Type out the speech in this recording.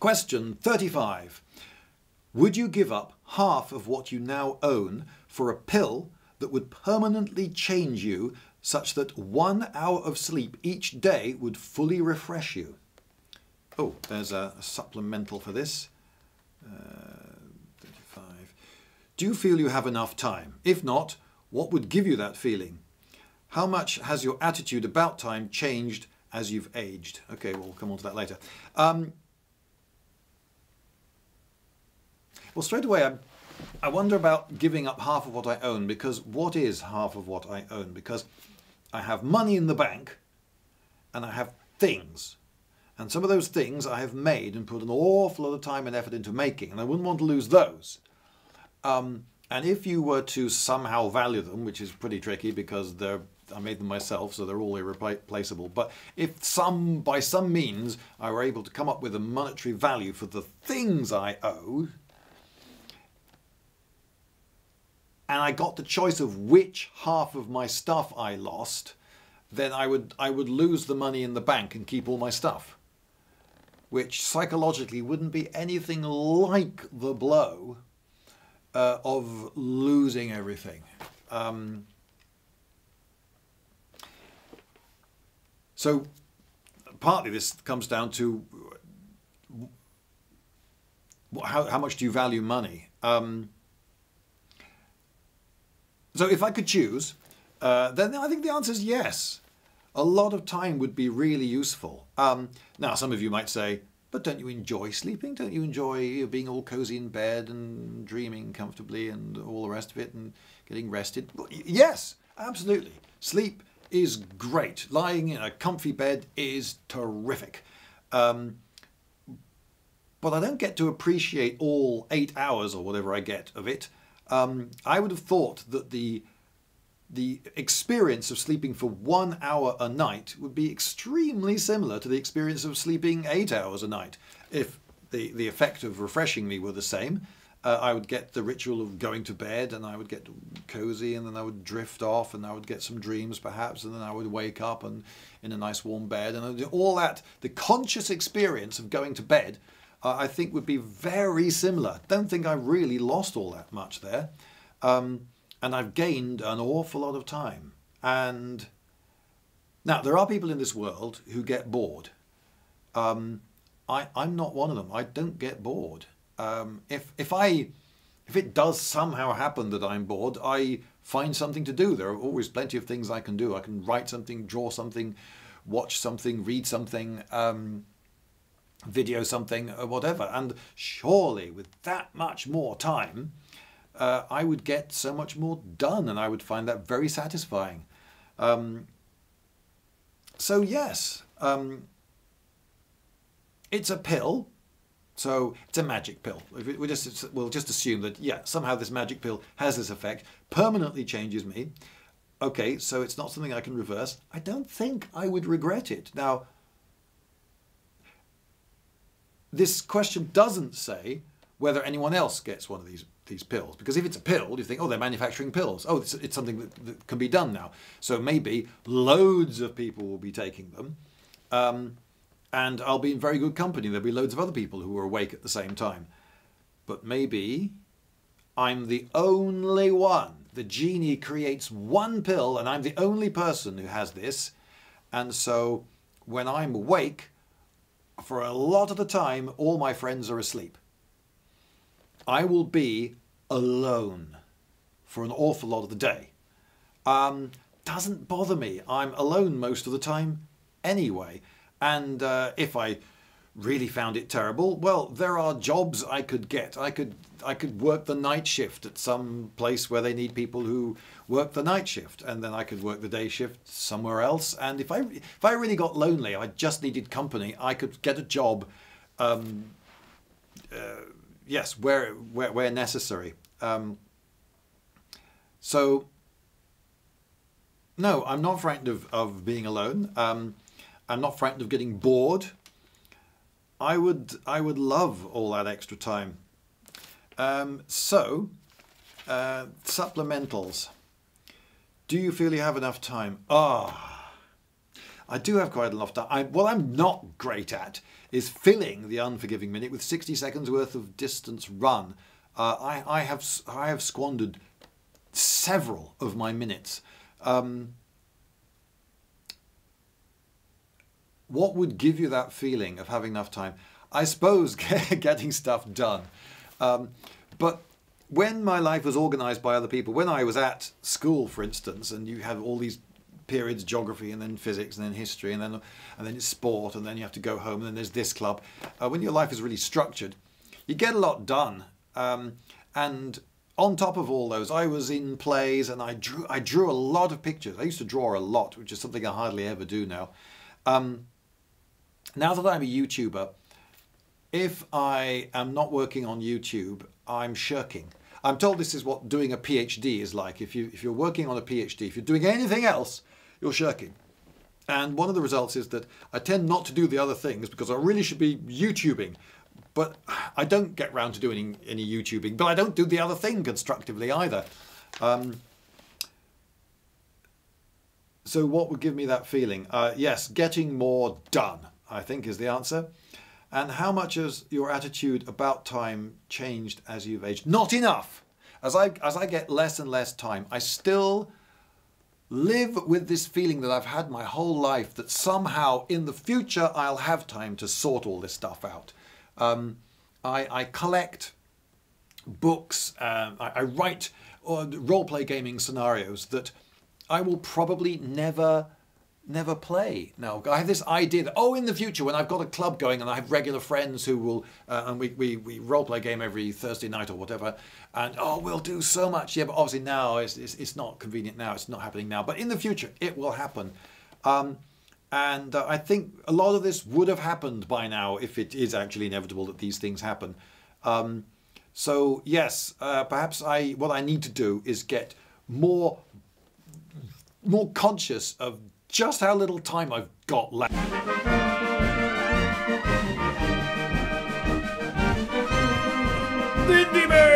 Question 35. Would you give up half of what you now own for a pill that would permanently change you such that 1 hour of sleep each day would fully refresh you? Oh, there's a supplemental for this. 35. Do you feel you have enough time? If not, what would give you that feeling? How much has your attitude about time changed as you've aged? Okay, we'll come on to that later. Well, straight away, I wonder about giving up half of what I own, because what is half of what I own? Because I have money in the bank and I have things. And some of those things I have made and put an awful lot of time and effort into making, and I wouldn't want to lose those. And if you were to somehow value them, which is pretty tricky because I made them myself, so they're all irreplaceable. But if by some means I were able to come up with a monetary value for the things I owe, and I got the choice of which half of my stuff I lost, then I would lose the money in the bank and keep all my stuff, which psychologically wouldn't be anything like the blow of losing everything. So partly this comes down to how much do you value money? So if I could choose, then I think the answer is yes. A lot of time would be really useful. Now, some of you might say, but don't you enjoy sleeping? Don't you enjoy being all cozy in bed and dreaming comfortably and all the rest of it and getting rested? Well, yes, absolutely. Sleep is great. Lying in a comfy bed is terrific. But I don't get to appreciate all 8 hours or whatever I get of it. I would have thought that the experience of sleeping for 1 hour a night would be extremely similar to the experience of sleeping 8 hours a night. If the effect of refreshing me were the same, I would get the ritual of going to bed, and I would get cozy, and then I would drift off, and I would get some dreams perhaps, and then I would wake up and in a nice warm bed, and all that. The conscious experience of going to bed, I think, would be very similar. Don't think I really lost all that much there. And I've gained an awful lot of time. And now there are people in this world who get bored. I'm not one of them. I don't get bored. If it does somehow happen that I'm bored, I find something to do. There are always plenty of things I can do. I can write something, draw something, watch something, read something, video something, whatever. And surely with that much more time, I would get so much more done, and I would find that very satisfying. So yes, it's a pill, so it's a magic pill. We'll just assume that, yeah, somehow this magic pill has this effect, permanently changes me. Okay, so it's not something I can reverse. I don't think I would regret it. Now, this question doesn't say whether anyone else gets one of these pills, because if it's a pill, you think, oh, they're manufacturing pills. Oh, it's something that can be done now. So maybe loads of people will be taking them, and I'll be in very good company. There'll be loads of other people who are awake at the same time. But maybe I'm the only one. The genie creates one pill, and I'm the only person who has this. And so when I'm awake, for a lot of the time, all my friends are asleep. I will be alone for an awful lot of the day. Doesn't bother me. I'm alone most of the time anyway. And if I really found it terrible, well, there are jobs I could get. I could work the night shift at some place where they need people who work the night shift, and then I could work the day shift somewhere else. And if I really got lonely, I just needed company, I could get a job. Yes, where necessary. So, no, I'm not frightened of being alone. I'm not frightened of getting bored. I would love all that extra time. Supplementals. Do you feel you have enough time? I do have quite a lot of time. What I'm not great at is filling the unforgiving minute with 60 seconds worth of distance run. I have squandered several of my minutes. What would give you that feeling of having enough time? I suppose getting stuff done. But when my life was organised by other people, when I was at school, for instance, and you have all these periods, geography and then physics and then history and then it's sport and then you have to go home and then there's this club. When your life is really structured, you get a lot done. And on top of all those, I was in plays and I drew a lot of pictures. I used to draw a lot, which is something I hardly ever do now. Now that I'm a YouTuber, if I am not working on YouTube, I'm shirking. I'm told this is what doing a PhD is like. If you're working on a PhD, if you're doing anything else, you're shirking. And one of the results is that I tend not to do the other things because I really should be YouTubing. But I don't get round to doing any YouTubing, but I don't do the other thing constructively either. So what would give me that feeling? Yes, getting more done, I think, is the answer. And how much has your attitude about time changed as you've aged? Not enough. As I get less and less time, I still live with this feeling that I've had my whole life, that somehow in the future I'll have time to sort all this stuff out. I collect books, I write role-play gaming scenarios that I will probably never play. Now, I have this idea that, in the future when I've got a club going and I have regular friends who will, and we role-play game every Thursday night or whatever, and we'll do so much. Yeah, but obviously now it's not convenient now, it's not happening now, but in the future it will happen. And I think a lot of this would have happened by now if it is actually inevitable that these things happen. So yes, perhaps what I need to do is get more conscious of just how little time I've got left. Lindybeige!